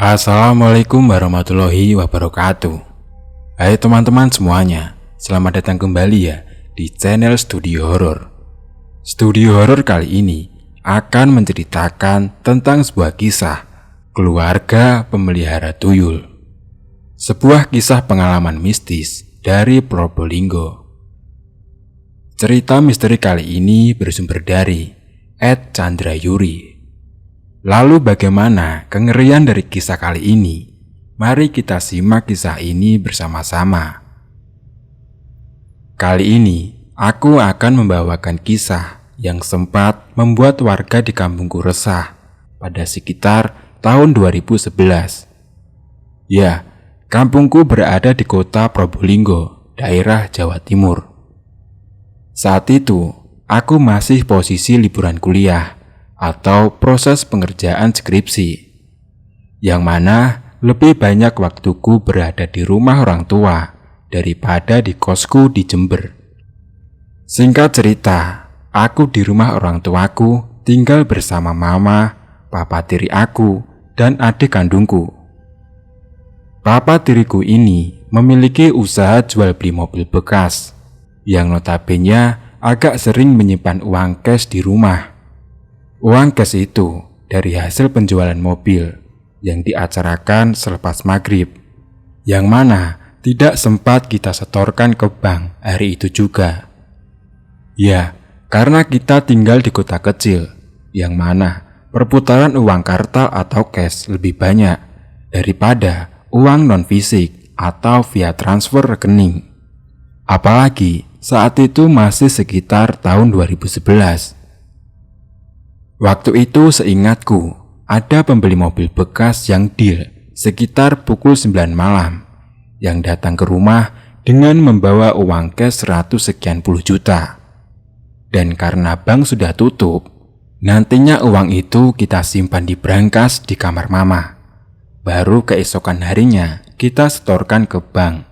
Assalamualaikum warahmatullahi wabarakatuh. Hai teman-teman semuanya, selamat datang kembali ya di channel Studio Horor. Studio Horor kali ini akan menceritakan tentang sebuah kisah keluarga pemelihara tuyul. Sebuah kisah pengalaman mistis dari Probolinggo. Cerita misteri kali ini bersumber dari @chandrayuri. Lalu bagaimana kengerian dari kisah kali ini? Mari kita simak kisah ini bersama-sama. Kali ini aku akan membawakan kisah yang sempat membuat warga di kampungku resah pada sekitar tahun 2011. Ya, kampungku berada di kota Probolinggo, daerah Jawa Timur. Saat itu, aku masih posisi liburan kuliah atau proses pengerjaan skripsi, yang mana lebih banyak waktuku berada di rumah orang tua daripada di kosku di Jember. Singkat cerita, aku di rumah orang tuaku tinggal bersama mama, papa tiri aku, dan adik kandungku. Papa tiriku ini memiliki usaha jual beli mobil bekas, yang notabene agak sering menyimpan uang cash di rumah. Uang cash itu dari hasil penjualan mobil yang diacarakan selepas maghrib, yang mana tidak sempat kita setorkan ke bank hari itu juga. Ya, karena kita tinggal di kota kecil, yang mana perputaran uang kartal atau cash lebih banyak daripada uang non-fisik atau via transfer rekening. Apalagi saat itu masih sekitar tahun 2011. Waktu itu seingatku, ada pembeli mobil bekas yang deal sekitar pukul 9 malam, yang datang ke rumah dengan membawa uang cash 100 sekian puluh juta. Dan karena bank sudah tutup, nantinya uang itu kita simpan di brankas di kamar mama. Baru keesokan harinya kita setorkan ke bank.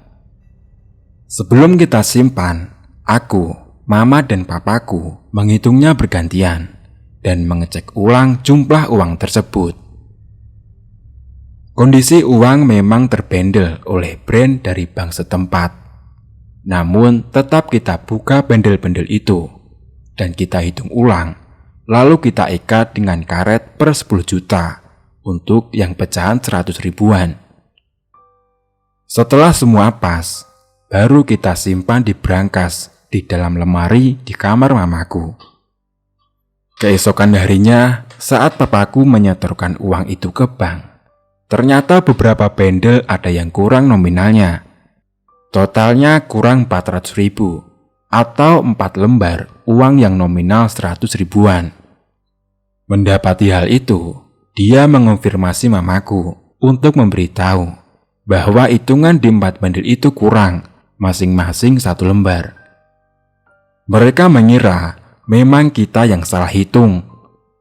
Sebelum kita simpan, aku, mama dan papaku menghitungnya bergantian dan mengecek ulang jumlah uang tersebut. Kondisi uang memang terbendel oleh brand dari bank setempat. Namun tetap kita buka bendel-bendel itu dan kita hitung ulang, lalu kita ikat dengan karet per 10 juta untuk yang pecahan 100 ribuan. Setelah semua pas, baru kita simpan di brankas di dalam lemari di kamar mamaku. Keesokan harinya, saat papaku menyetorkan uang itu ke bank, ternyata beberapa bendel ada yang kurang nominalnya. Totalnya kurang 400 ribu, atau 4 lembar uang yang nominal 100 ribuan. Mendapati hal itu, dia mengonfirmasi mamaku untuk memberitahu bahwa hitungan di 4 bendel itu kurang, masing-masing 1 lembar. Mereka mengira memang kita yang salah hitung,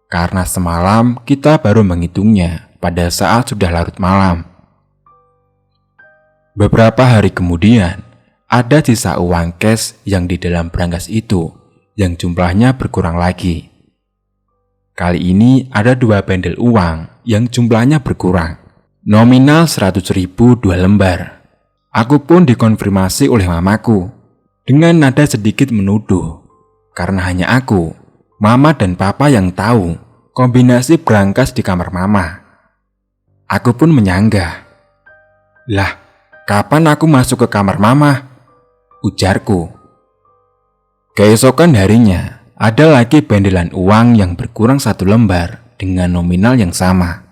karena semalam kita baru menghitungnya pada saat sudah larut malam. Beberapa hari kemudian, ada sisa uang cash yang di dalam brankas itu, yang jumlahnya berkurang lagi. Kali ini ada 2 bendel uang yang jumlahnya berkurang, nominal 100 ribu 2 lembar. Aku pun dikonfirmasi oleh mamaku, dengan nada sedikit menuduh, karena hanya aku, mama dan papa yang tahu kombinasi brankas di kamar mama. Aku pun menyanggah. Lah, kapan aku masuk ke kamar mama? Ujarku. Keesokan harinya, ada lagi bendelan uang yang berkurang 1 lembar dengan nominal yang sama.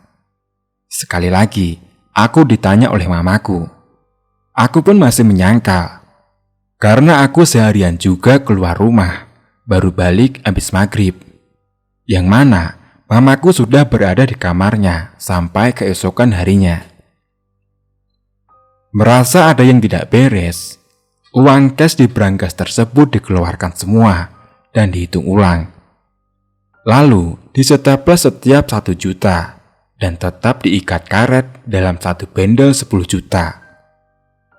Sekali lagi, aku ditanya oleh mamaku. Aku pun masih menyangkal, karena aku seharian juga keluar rumah, baru balik habis maghrib, yang mana mamaku sudah berada di kamarnya sampai keesokan harinya. Merasa ada yang tidak beres, uang cash di brankas tersebut dikeluarkan semua dan dihitung ulang. Lalu disetaplus setiap 1 juta dan tetap diikat karet dalam 1 bendel 10 juta.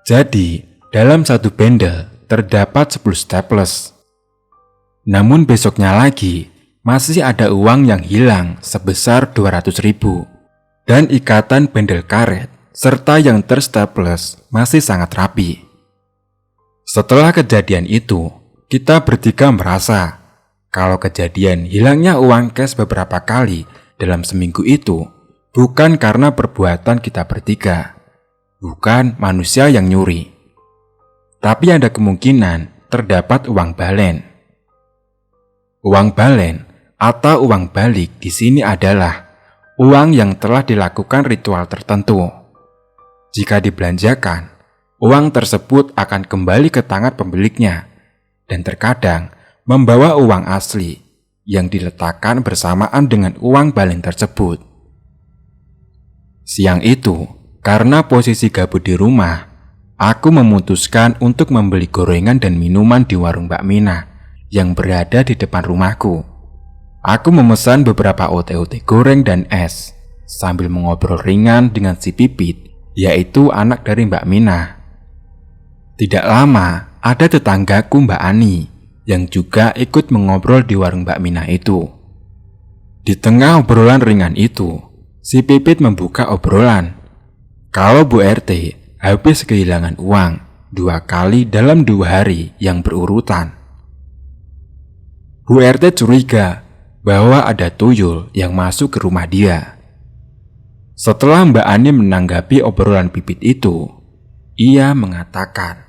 Jadi dalam 1 bendel terdapat 10 staples. Namun besoknya lagi, masih ada uang yang hilang sebesar 200 ribu. dan ikatan bendel karet serta yang terstaples masih sangat rapi. Setelah kejadian itu, kita bertiga merasa kalau kejadian hilangnya uang cash beberapa kali dalam seminggu itu bukan karena perbuatan kita bertiga, bukan manusia yang nyuri, tapi ada kemungkinan terdapat uang balen. Uang balen atau uang balik di sini adalah uang yang telah dilakukan ritual tertentu. Jika dibelanjakan, uang tersebut akan kembali ke tangan pemiliknya dan terkadang membawa uang asli yang diletakkan bersamaan dengan uang balen tersebut. Siang itu, karena posisi gabut di rumah, aku memutuskan untuk membeli gorengan dan minuman di warung Mbak Mina yang berada di depan rumahku. Aku memesan beberapa ote-ote goreng dan es, sambil mengobrol ringan dengan si Pipit, yaitu anak dari Mbak Mina. Tidak lama, ada tetanggaku Mbak Ani yang juga ikut mengobrol di warung Mbak Mina itu. Di tengah obrolan ringan itu, si Pipit membuka obrolan. Kalau Bu RT habis kehilangan uang 2 kali dalam 2 hari yang berurutan. Bu RT curiga bahwa ada tuyul yang masuk ke rumah dia. Setelah Mbak Ani menanggapi obrolan Pipit itu, ia mengatakan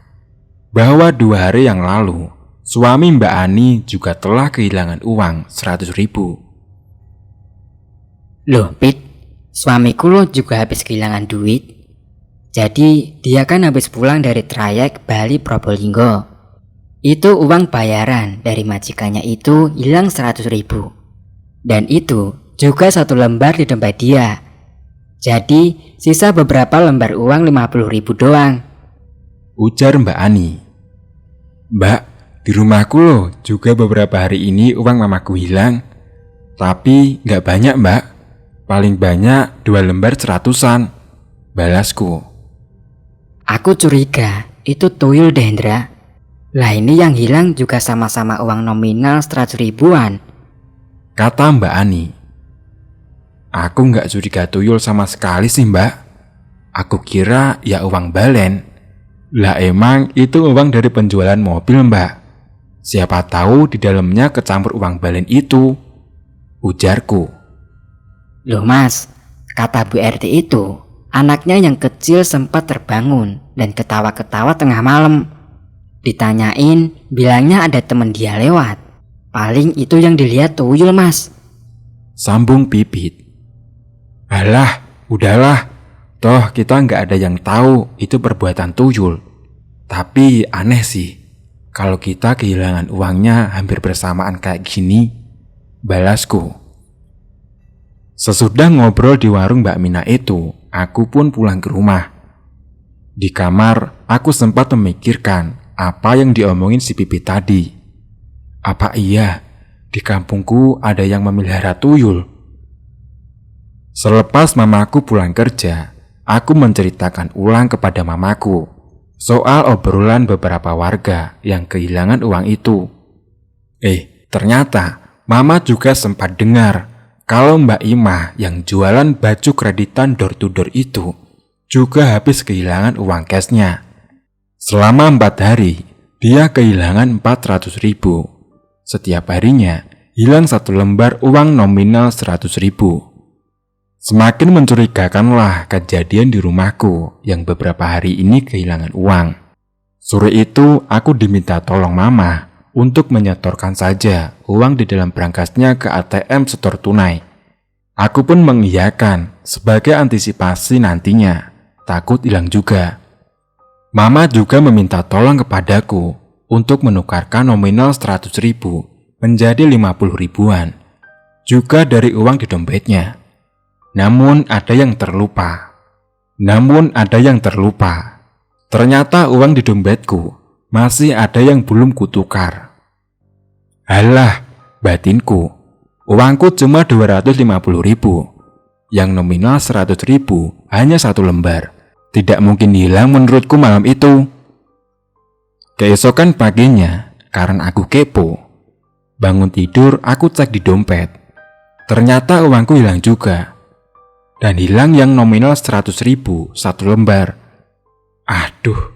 bahwa 2 hari yang lalu suami Mbak Ani juga telah kehilangan uang 100.000. Loh Pit, suamiku lo juga habis kehilangan duit. Jadi dia kan habis pulang dari trayek Bali Probolinggo. Itu uang bayaran dari majikannya itu hilang 100.000. Dan itu juga 1 lembar di dompet dia. Jadi sisa beberapa lembar uang 50.000 doang, ujar Mbak Ani. Mbak, di rumahku loh juga beberapa hari ini uang mamaku hilang. Tapi gak banyak Mbak, paling banyak 2 lembar 100-an, balasku. Aku curiga itu tuyul Dendra. Lah ini yang hilang juga sama-sama uang nominal 100.000-an, kata Mbak Ani. Aku gak curiga tuyul sama sekali sih Mbak. Aku kira ya uang balen. Lah emang itu uang dari penjualan mobil Mbak. Siapa tahu di dalamnya kecampur uang balen itu, ujarku. Loh Mas, kata Bu RT itu, anaknya yang kecil sempat terbangun dan ketawa-ketawa tengah malam. Ditanyain, bilangnya ada temen dia lewat. Paling itu yang dilihat tuyul Mas, sambung Pipit. Alah, udahlah. Toh kita nggak ada yang tahu itu perbuatan tuyul. Tapi aneh sih, kalau kita kehilangan uangnya hampir bersamaan kayak gini, balasku. Sesudah ngobrol di warung Mbak Mina itu, aku pun pulang ke rumah. Di kamar, aku sempat memikirkan apa yang diomongin si Pipit tadi. Apa iya di kampungku ada yang memelihara tuyul? Selepas mamaku pulang kerja, aku menceritakan ulang kepada mamaku soal obrolan beberapa warga yang kehilangan uang itu. Ternyata mama juga sempat dengar kalau Mbak Imah yang jualan baju kreditan door to door itu juga habis kehilangan uang cashnya. Selama 4 hari, dia kehilangan 400.000. Setiap harinya hilang 1 lembar uang nominal 100.000. Semakin mencurigakanlah kejadian di rumahku yang beberapa hari ini kehilangan uang. Sore itu aku diminta tolong mama untuk menyetorkan saja uang di dalam berangkasnya ke ATM setor tunai. Aku pun mengiyakan sebagai antisipasi nantinya, takut hilang juga. Mama juga meminta tolong kepadaku untuk menukarkan nominal 100.000 menjadi 50.000-an, juga dari uang di dompetnya. Namun ada yang terlupa. Ternyata uang di dompetku masih ada yang belum kutukar. Halah, batinku. Uangku cuma 250.000. Yang nominal 100.000 hanya 1 lembar. Tidak mungkin hilang menurutku malam itu. Keesokan paginya, karena aku kepo, bangun tidur aku cek di dompet. Ternyata uangku hilang juga. dan hilang yang nominal 100.000 satu lembar. Aduh,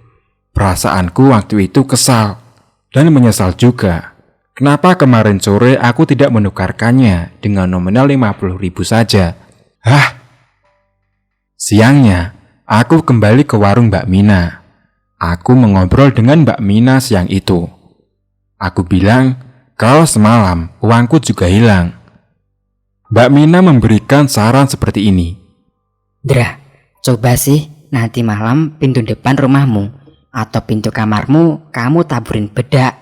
perasaanku waktu itu kesal dan menyesal juga. Kenapa kemarin sore aku tidak menukarkannya dengan nominal 50.000 saja? Hah? Siangnya, aku kembali ke warung Mbak Mina. Aku mengobrol dengan Mbak Mina siang itu. Aku bilang kalau semalam uangku juga hilang. Mbak Mina memberikan saran seperti ini. Dra, coba sih nanti malam pintu depan rumahmu atau pintu kamarmu kamu taburin bedak.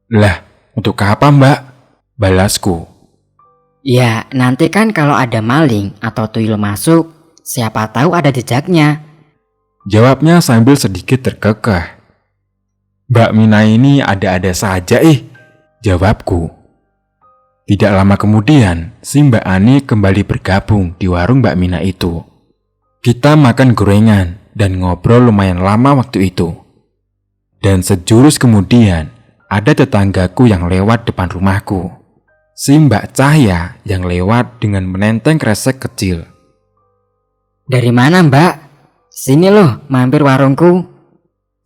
Lah, untuk apa Mbak? Balasku. Ya, nanti kan kalau ada maling atau tuyul masuk, siapa tahu ada jejaknya. Jawabnya sambil sedikit terkekeh. Mbak Mina ini ada-ada saja jawabku. Tidak lama kemudian, si Mbak Ani kembali bergabung di warung Mbak Mina itu. Kita makan gorengan dan ngobrol lumayan lama waktu itu. Dan sejurus kemudian, ada tetanggaku yang lewat depan rumahku. Si Mbak Cahya yang lewat dengan menenteng kresek kecil. Dari mana Mbak? Sini loh, mampir warungku.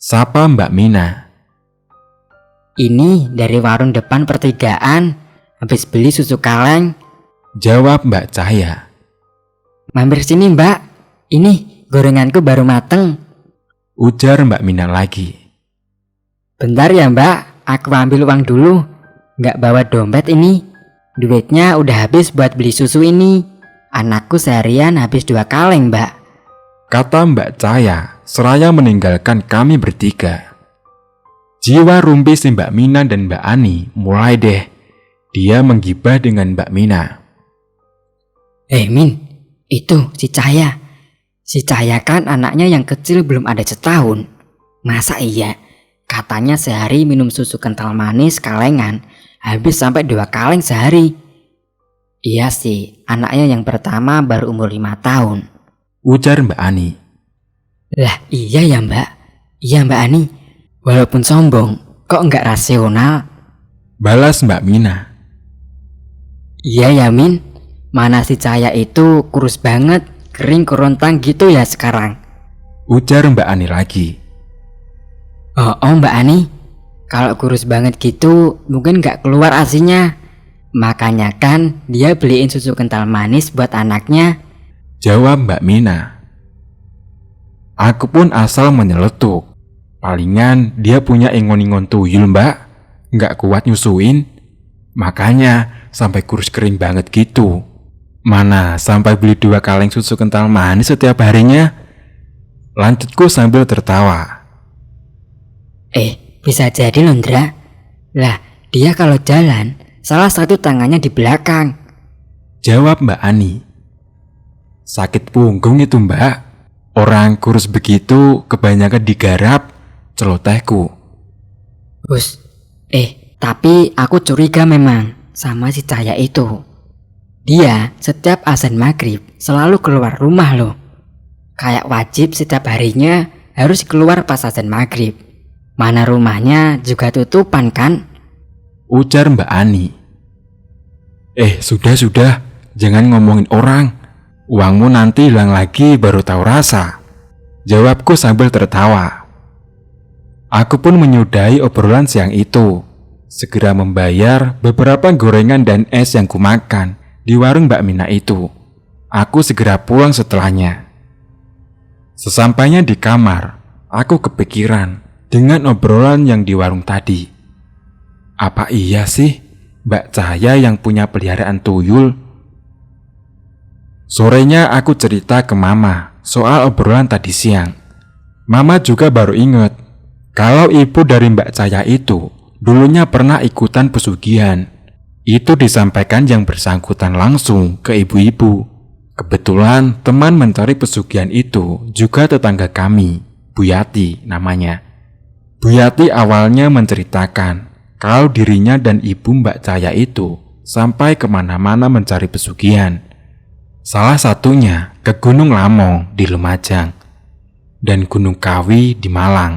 Sapa Mbak Mina. Ini dari warung depan pertigaan. Habis beli susu kaleng. Jawab Mbak Cahya. Mampir sini Mbak. Ini gorenganku baru mateng. Ujar Mbak Mina lagi. Bentar ya Mbak, aku ambil uang dulu. Nggak bawa dompet ini. Duitnya udah habis buat beli susu ini. Anakku seharian habis 2 kaleng Mbak. Kata Mbak Cahya seraya meninggalkan kami bertiga. Jiwa rumpi si Mbak Mina dan Mbak Ani mulai deh. Dia menggibah dengan Mbak Mina. Min, itu si Cahya. Si Cahya kan anaknya yang kecil belum ada setahun. Masa iya? Katanya sehari minum susu kental manis kalengan habis sampai 2 kaleng sehari. Iya sih, anaknya yang pertama baru umur 5 tahun. Ujar Mbak Ani. Lah iya ya Mbak. Iya Mbak Ani. Walaupun sombong, kok nggak rasional? Balas Mbak Mina. Iya ya Min, mana si Cahya itu kurus banget, kering kerontang gitu ya sekarang. Ujar Mbak Ani lagi. Oh Mbak Ani, kalau kurus banget gitu mungkin gak keluar asinya. Makanya kan dia beliin susu kental manis buat anaknya. Jawab Mbak Mina. Aku pun asal menyeletuk. Palingan dia punya ingon-ingon tuyul Mbak, gak kuat nyusuin. Makanya sampai kurus kering banget gitu. Mana sampai beli 2 kaleng susu kental manis setiap harinya. Lanjutku sambil tertawa. Bisa jadi Londra. Lah dia kalau jalan salah satu tangannya di belakang. Jawab Mbak Ani. Sakit punggung itu Mbak. Orang kurus begitu kebanyakan digarap. Celotehku. Tapi aku curiga memang sama si Cahya itu. Dia setiap azan maghrib selalu keluar rumah loh. Kayak wajib setiap harinya harus keluar pas azan maghrib. Mana rumahnya juga tutupan kan? Ujar Mbak Ani. Sudah, jangan ngomongin orang. Uangmu nanti hilang lagi baru tahu rasa. Jawabku sambil tertawa. Aku pun menyudahi obrolan siang itu. Segera membayar beberapa gorengan dan es yang kumakan di warung Mbak Mina itu. Aku segera pulang setelahnya. Sesampainya di kamar, aku kepikiran dengan obrolan yang di warung tadi. Apa iya sih Mbak Cahya yang punya peliharaan tuyul? Sorenya aku cerita ke Mama soal obrolan tadi siang. Mama juga baru ingat kalau ibu dari Mbak Cahya itu dulunya pernah ikutan pesugihan. Itu disampaikan yang bersangkutan langsung ke ibu-ibu. Kebetulan teman mencari pesugihan itu juga tetangga kami, Bu Yati namanya. Bu Yati awalnya menceritakan kalau dirinya dan ibu Mbak Cahya itu sampai kemana-mana mencari pesugihan. Salah satunya ke Gunung Lamong di Lumajang dan Gunung Kawi di Malang.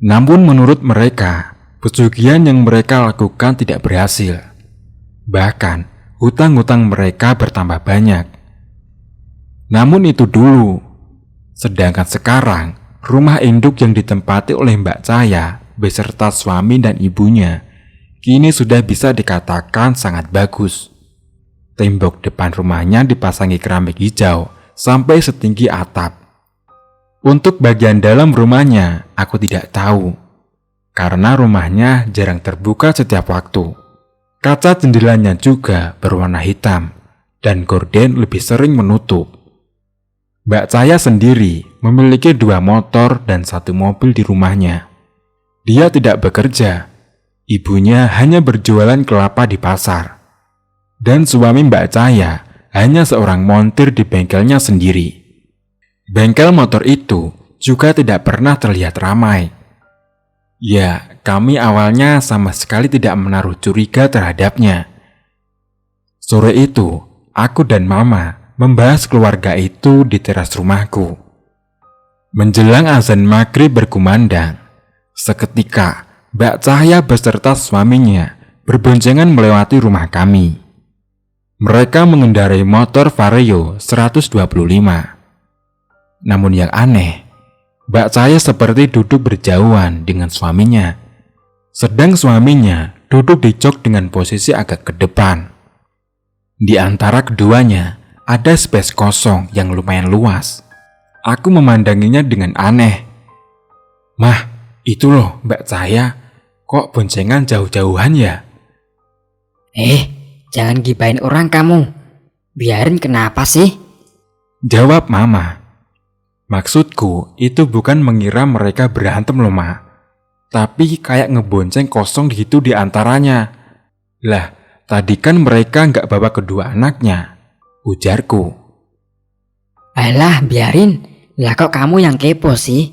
Namun menurut mereka, pesugihan yang mereka lakukan tidak berhasil. Bahkan hutang-hutang mereka bertambah banyak. Namun itu dulu. Sedangkan sekarang, rumah induk yang ditempati oleh Mbak Cahya beserta suami dan ibunya kini sudah bisa dikatakan sangat bagus. Tembok depan rumahnya dipasangi keramik hijau sampai setinggi atap. Untuk bagian dalam rumahnya, aku tidak tahu. Karena rumahnya jarang terbuka setiap waktu. Kaca jendelanya juga berwarna hitam, dan gorden lebih sering menutup. Mbak Cahya sendiri memiliki 2 motor dan 1 mobil di rumahnya. Dia tidak bekerja. Ibunya hanya berjualan kelapa di pasar. Dan suami Mbak Cahya hanya seorang montir di bengkelnya sendiri. Bengkel motor itu juga tidak pernah terlihat ramai. Ya, kami awalnya sama sekali tidak menaruh curiga terhadapnya. Sore itu, aku dan Mama membahas keluarga itu di teras rumahku. Menjelang azan maghrib berkumandang, seketika Mbak Cahya beserta suaminya berboncengan melewati rumah kami. Mereka mengendarai motor Vario 125. Namun yang aneh, Mbak Cahya seperti duduk berjauhan dengan suaminya, sedang suaminya duduk di jok dengan posisi agak ke depan. Di antara keduanya ada space kosong yang lumayan luas. Aku memandanginya dengan aneh. "Mah, itu loh Mbak Cahya, kok boncengan jauh-jauhan ya?" Jangan gibahin orang kamu. Biarin kenapa sih? Jawab Mama. Maksudku itu bukan mengira mereka berantem loh, Ma. Tapi kayak ngebonceng kosong gitu di antaranya. Lah, tadi kan mereka nggak bawa kedua anaknya, ujarku. Alah, biarin. Lah kok kamu yang kepo sih?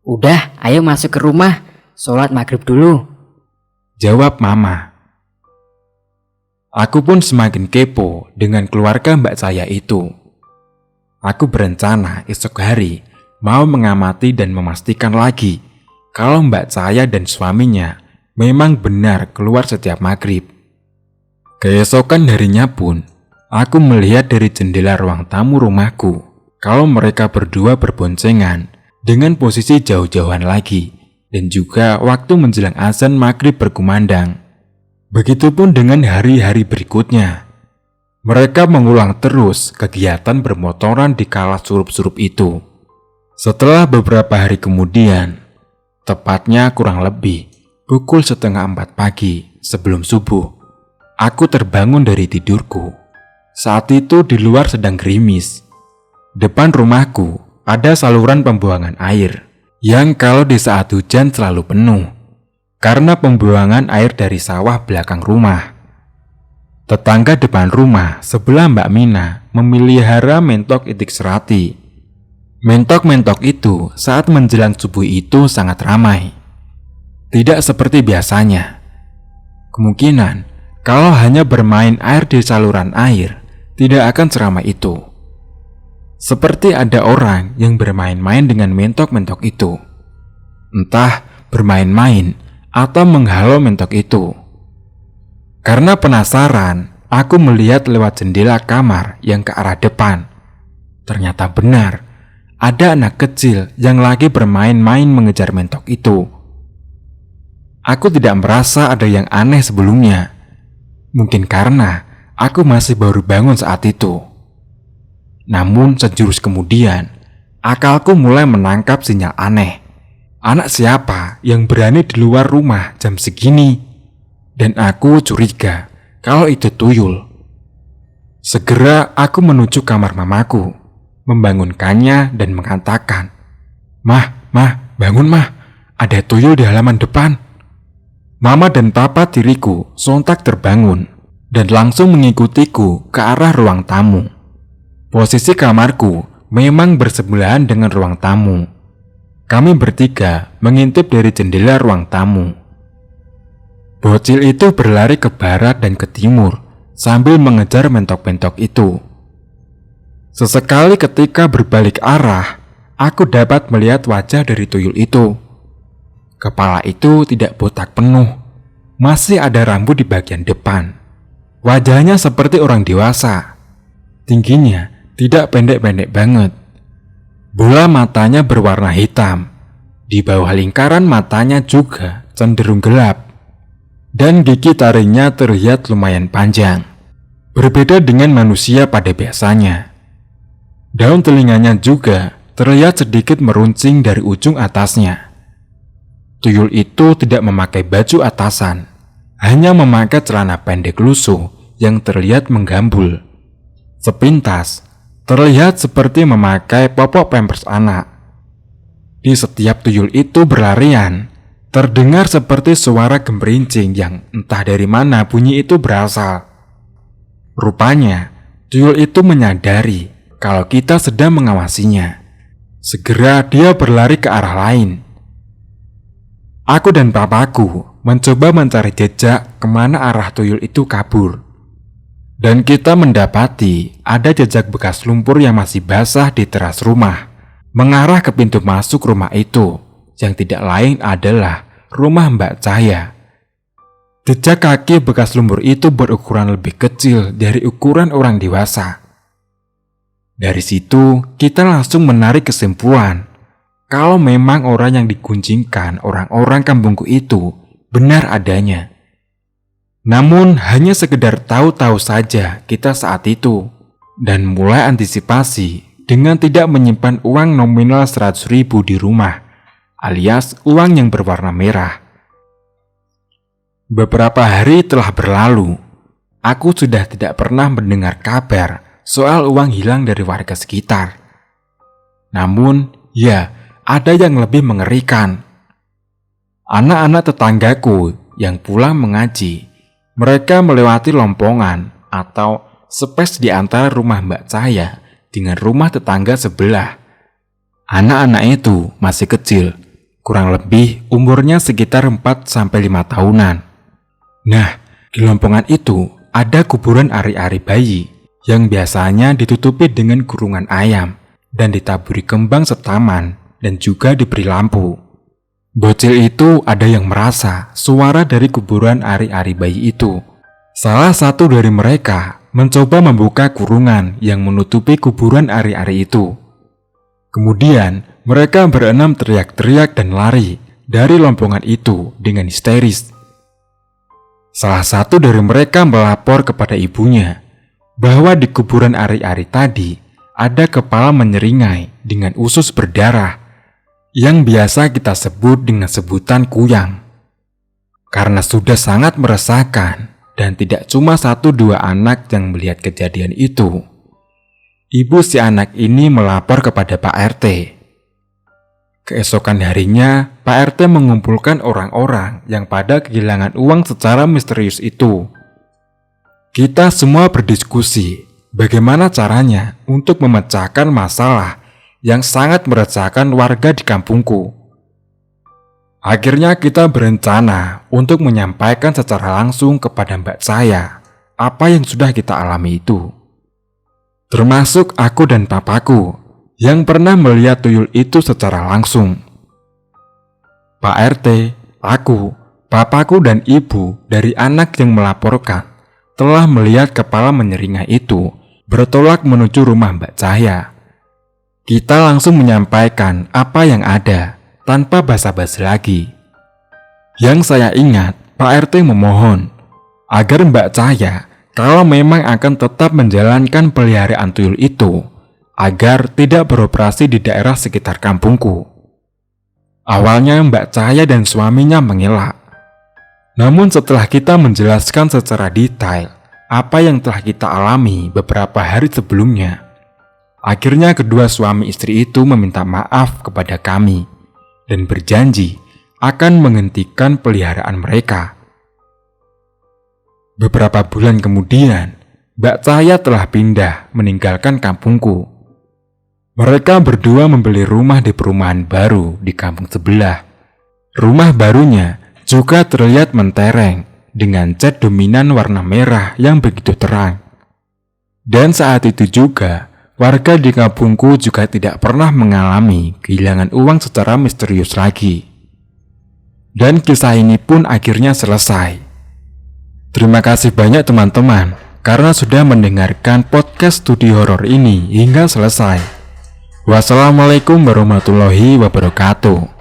Udah, ayo masuk ke rumah. Sholat maghrib dulu. Jawab Mama. Aku pun semakin kepo dengan keluarga Mbak Cahya itu. Aku berencana esok hari mau mengamati dan memastikan lagi kalau Mbak Cahya dan suaminya memang benar keluar setiap maghrib. Keesokan harinya pun, aku melihat dari jendela ruang tamu rumahku kalau mereka berdua berboncengan dengan posisi jauh-jauhan lagi dan juga waktu menjelang azan maghrib berkumandang. Begitupun dengan hari-hari berikutnya. Mereka mengulang terus kegiatan bermotoran di kala surup-surup itu. Setelah beberapa hari kemudian, tepatnya kurang lebih pukul 3:30 pagi sebelum subuh, aku terbangun dari tidurku. Saat itu di luar sedang gerimis. Depan rumahku ada saluran pembuangan air yang kalau di saat hujan selalu penuh karena pembuangan air dari sawah belakang rumah. Tetangga depan rumah sebelah Mbak Mina memelihara mentok itik serati. Mentok-mentok itu saat menjelang subuh itu sangat ramai. Tidak seperti biasanya. Kemungkinan kalau hanya bermain air di saluran air tidak akan seramai itu. Seperti ada orang yang bermain-main dengan mentok-mentok itu. Entah bermain-main atau menghalau mentok itu. Karena penasaran, aku melihat lewat jendela kamar yang ke arah depan. Ternyata benar, ada anak kecil yang lagi bermain-main mengejar mentok itu. Aku tidak merasa ada yang aneh sebelumnya. Mungkin karena aku masih baru bangun saat itu. Namun sejurus kemudian, akalku mulai menangkap sinyal aneh. Anak siapa yang berani di luar rumah jam segini? Dan aku curiga kalau itu tuyul. Segera aku menuju kamar mamaku, membangunkannya dan mengatakan, Mah, bangun mah, ada tuyul di halaman depan." Mama dan papa tiriku sontak terbangun dan langsung mengikutiku ke arah ruang tamu. Posisi kamarku memang bersebelahan dengan ruang tamu. Kami bertiga mengintip dari jendela ruang tamu. Bocil itu berlari ke barat dan ke timur sambil mengejar mentok-mentok itu. Sesekali ketika berbalik arah, aku dapat melihat wajah dari tuyul itu. Kepala itu tidak botak penuh, masih ada rambut di bagian depan. Wajahnya seperti orang dewasa. Tingginya tidak pendek-pendek banget. Bola matanya berwarna hitam. Di bawah lingkaran matanya juga cenderung gelap. Dan gigi taringnya terlihat lumayan panjang. Berbeda dengan manusia pada biasanya. Daun telinganya juga terlihat sedikit meruncing dari ujung atasnya. Tuyul itu tidak memakai baju atasan, hanya memakai celana pendek lusuh yang terlihat menggambul. Sepintas, terlihat seperti memakai popok pampers anak. Di setiap tuyul itu berlarian, terdengar seperti suara gemerincing yang entah dari mana bunyi itu berasal. Rupanya, tuyul itu menyadari kalau kita sedang mengawasinya. Segera dia berlari ke arah lain. Aku dan papaku mencoba mencari jejak kemana arah tuyul itu kabur. Dan kita mendapati ada jejak bekas lumpur yang masih basah di teras rumah, mengarah ke pintu masuk rumah itu, yang tidak lain adalah rumah Mbak Cahya. Jejak kaki bekas lumpur itu berukuran lebih kecil dari ukuran orang dewasa. Dari situ, kita langsung menarik kesimpulan kalau memang orang yang diguncingkan orang-orang kampungku itu benar adanya. Namun hanya sekedar tahu-tahu saja kita saat itu, dan mulai antisipasi dengan tidak menyimpan uang nominal 100.000 di rumah, alias uang yang berwarna merah. Beberapa hari telah berlalu, aku sudah tidak pernah mendengar kabar soal uang hilang dari warga sekitar. Namun, ya, ada yang lebih mengerikan. Anak-anak tetanggaku yang pulang mengaji, mereka melewati lompongan atau space di antara rumah Mbak Cahya dengan rumah tetangga sebelah. Anak-anak itu masih kecil, kurang lebih umurnya sekitar 4-5 tahunan. Nah, di lompongan itu ada kuburan ari-ari bayi yang biasanya ditutupi dengan kurungan ayam dan ditaburi kembang setaman dan juga diberi lampu. Bocil itu ada yang merasa suara dari kuburan ari-ari bayi itu. Salah satu dari mereka mencoba membuka kurungan yang menutupi kuburan ari-ari itu. Kemudian mereka berenam teriak-teriak dan lari dari lompongan itu dengan histeris. Salah satu dari mereka melapor kepada ibunya bahwa di kuburan ari-ari tadi ada kepala menyeringai dengan usus berdarah yang biasa kita sebut dengan sebutan kuyang. Karena sudah sangat meresahkan dan tidak cuma 1-2 anak yang melihat kejadian itu, ibu si anak ini melapor kepada Pak RT. Keesokan harinya, Pak RT mengumpulkan orang-orang yang pada kehilangan uang secara misterius itu. Kita semua berdiskusi bagaimana caranya untuk memecahkan masalah yang sangat meresahkan warga di kampungku. Akhirnya kita berencana untuk menyampaikan secara langsung kepada Mbak Cahya apa yang sudah kita alami itu. Termasuk aku dan papaku yang pernah melihat tuyul itu secara langsung. Pak RT, aku, papaku dan ibu dari anak yang melaporkan telah melihat kepala menyeringai itu bertolak menuju rumah Mbak Cahya. Kita langsung menyampaikan apa yang ada tanpa basa-basi lagi. Yang saya ingat, Pak RT memohon agar Mbak Cahya kalau memang akan tetap menjalankan peliharaan tuyul itu, agar tidak beroperasi di daerah sekitar kampungku. Awalnya Mbak Cahya dan suaminya mengelak. Namun setelah kita menjelaskan secara detail apa yang telah kita alami beberapa hari sebelumnya, akhirnya kedua suami istri itu meminta maaf kepada kami dan berjanji akan menghentikan peliharaan mereka. Beberapa bulan kemudian, Mbak Cahya telah pindah meninggalkan kampungku. Mereka berdua membeli rumah di perumahan baru di kampung sebelah. Rumah barunya juga terlihat mentereng dengan cat dominan warna merah yang begitu terang. Dan saat itu juga, warga di kampungku juga tidak pernah mengalami kehilangan uang secara misterius lagi. Dan kisah ini pun akhirnya selesai. Terima kasih banyak teman-teman karena sudah mendengarkan podcast studi horor ini hingga selesai. Wassalamualaikum warahmatullahi wabarakatuh.